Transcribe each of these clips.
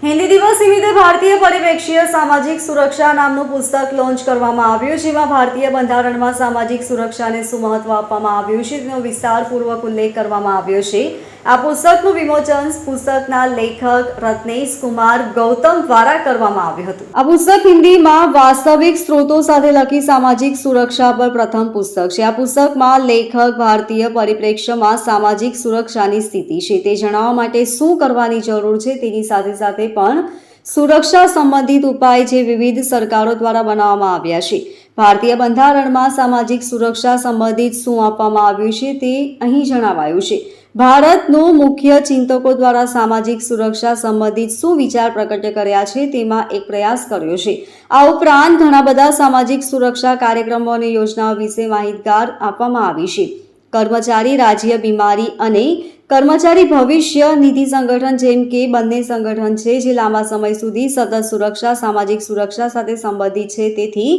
હિન્દી દિવસ નિમિત્તે ભારતીય પરિપ્રેક્ષ્ય સામાજિક સુરક્ષા નામનું પુસ્તક લોન્ચ કરવામાં આવ્યું, જેમાં ભારતીય બંધારણમાં સામાજિક સુરક્ષાને શું મહત્વ આપવામાં આવ્યું છે તેનો વિસ્તારપૂર્વક ઉલ્લેખ કરવામાં આવ્યો છે. આ પુસ્તકનું વિમોચન પુસ્તકના લેખક રત્નેશ કુમાર ગૌતમ દ્વારા કરવામાં આવ્યું હતું. આ પુસ્તક હિન્દીમાં વાસ્તવિક સ્ત્રોતો સાથે લખી સામાજિક સુરક્ષા પર પ્રથમ પુસ્તક છે. આ પુસ્તકમાં લેખક ભારતીય પરિપ્રેક્ષ્યમાં સામાજિક સુરક્ષાની સ્થિતિ છે તે જણાવવા માટે શું કરવાની જરૂર છે તેની સાથે સાથે પણ સુરક્ષા સંબંધિત ઉપાય જે વિવિધ સરકારો દ્વારા બનાવવામાં આવ્યા છે. ભારતીય બંધારણમાં સામાજિક સુરક્ષા સંબંધિત શું આપવામાં આવ્યું છે તે અહીં જણાવાયું છે. ભારતનું મુખ્ય ચિંતકો દ્વારા સામાજિક સુરક્ષા સંબંધિત શું વિચાર પ્રગટ કર્યા છે તેમાં એક પ્રયાસ કર્યો છે. આ ઉપરાંત ઘણા બધા સામાજિક સુરક્ષા કાર્યક્રમો અને યોજનાઓ વિશે માહિતગાર આપવામાં આવી છે. કર્મચારી રાજ્ય બીમારી અને કર્મચારી ભવિષ્ય નિધિ સંગઠન જેમ કે બંને સંગઠન છે જે લાંબા સમય સુધી સતત સુરક્ષા સામાજિક સુરક્ષા સાથે સંબંધિત છે. તેથી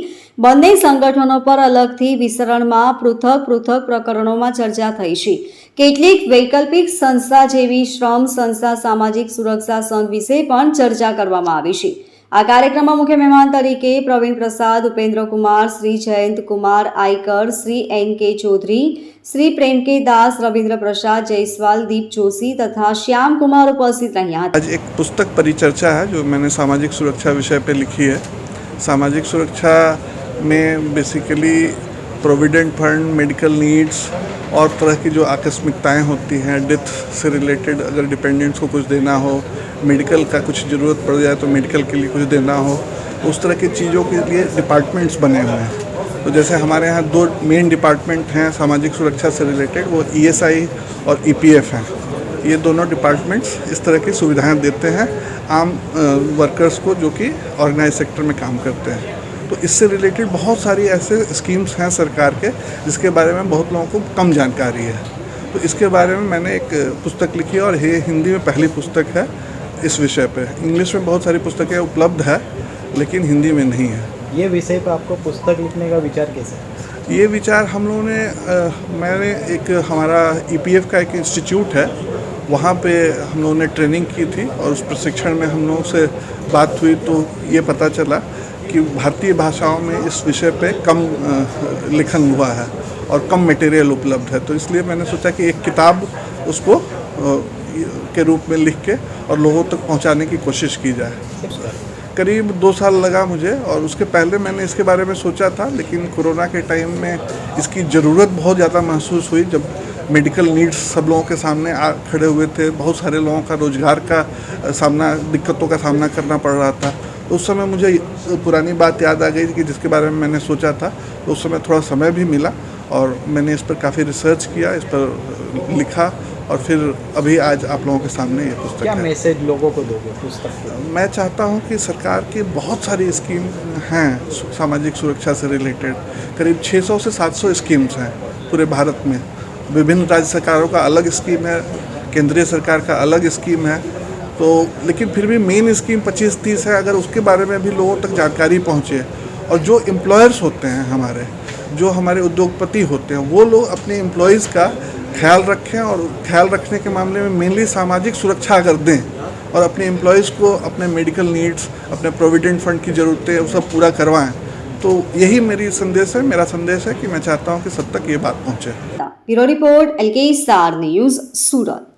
બંને સંગઠનો પર અલગથી વિસ્તરણમાં પૃથક પ્રકરણોમાં ચર્ચા થઈ છે. કેટલીક વૈકલ્પિક સંસ્થા જેવી શ્રમ સંસ્થા સામાજિક સુરક્ષા સંઘ વિશે પણ ચર્ચા કરવામાં આવી છે. આ કાર્યક્રમમાં મુખ્ય મહેમાન તરીકે પ્રવીણ પ્રસાદ, ઉપેન્દ્ર કુમાર, શ્રી જયંત કુમાર આયકર, श्री एन.के. चौधरी, श्री प्रेमके दास, रविंद्र प्रसाद जयसवाल, दीप जोशी तथा श्याम कुमार उपस्थित રહ્યા હતા. आज एक पुस्तक परिचर्चा है जो मैंने सामाजिक सुरक्षा विषय पे लिखी है. सामाजिक सुरक्षा में basically provident fund, medical needs और तरह की जो आकस्मिकताएं होती हैं, डेथ से रिलेटेड अगर डिपेंडेंट्स को कुछ देना हो, मेडिकल का कुछ ज़रूरत पड़ जाए तो मेडिकल के लिए कुछ देना हो, उस तरह की चीज़ों के लिए डिपार्टमेंट्स बने हुए हैं. तो जैसे हमारे यहाँ दो मेन डिपार्टमेंट हैं सामाजिक सुरक्षा से रिलेटेड, वो ESI और EPF हैं. ये दोनों डिपार्टमेंट्स इस तरह की सुविधाएं देते हैं आम वर्कर्स को जो कि ऑर्गेनाइज सेक्टर में काम करते हैं. तो इससे रिलेटेड बहुत सारी ऐसे स्कीम्स हैं सरकार के जिसके बारे में बहुत लोगों को कम जानकारी है. तो इसके बारे में मैंने एक पुस्तक लिखी है और ये हिंदी में पहली पुस्तक है इस विषय पे. इंग्लिश में बहुत सारी पुस्तकें उपलब्ध है लेकिन हिंदी में नहीं है. ये विषय पर आपको पुस्तक लिखने का विचार कैसे? ये विचार हम लोगों ने मैंने एक हमारा EPF का एक इंस्टीट्यूट है, वहाँ पे हम लोगों ने ट्रेनिंग की थी और उस प्रशिक्षण में हम लोगों से बात हुई तो ये पता चला कि भारतीय भाषाओं में इस विषय पे कम लेखन हुआ है और कम मटेरियल उपलब्ध है. तो इसलिए मैंने सोचा कि एक किताब उसको के रूप में लिख के और लोगों तक पहुंचाने की कोशिश की जाए. करीब 2 साल लगा मुझे और उसके पहले मैंने इसके बारे में सोचा था, लेकिन कोरोना के टाइम में इसकी ज़रूरत बहुत ज़्यादा महसूस हुई जब मेडिकल नीड्स सब लोगों के सामने खड़े हुए थे. बहुत सारे लोगों का रोज़गार का दिक्कतों का सामना करना पड़ रहा था. उस समय मुझे पुरानी बात याद आ गई कि जिसके बारे में मैंने सोचा था. तो उस समय थोड़ा समय भी मिला और मैंने इस पर काफ़ी रिसर्च किया, इस पर लिखा और फिर अभी आज आप लोगों के सामने ये पुस्तक क्या है. मैसेज लोगों को दोगे पुस्तक के? मैं चाहता हूँ कि सरकार की बहुत सारी स्कीम हैं सामाजिक सुरक्षा से रिलेटेड. करीब 600 से 700 स्कीम्स हैं पूरे भारत में. विभिन्न राज्य सरकारों का अलग स्कीम है, केंद्रीय सरकार का अलग स्कीम है. तो लेकिन फिर भी मेन स्कीम 25-30 है. अगर उसके बारे में भी लोगों तक जानकारी पहुँचे और जो एम्प्लॉयर्स होते हैं जो हमारे उद्योगपति होते हैं वो लोग अपने एम्प्लॉयज़ का ख्याल रखें और ख्याल रखने के मामले में मेनली सामाजिक सुरक्षा अगर दें और अपने एम्प्लॉयज़ को अपने मेडिकल नीड्स, अपने प्रोविडेंट फंड की ज़रूरतें वो सब पूरा करवाएं. तो यही मेरा संदेश है कि मैं चाहता हूं कि सब तक ये बात पहुंचे. Bureau report LK star news, सूरत.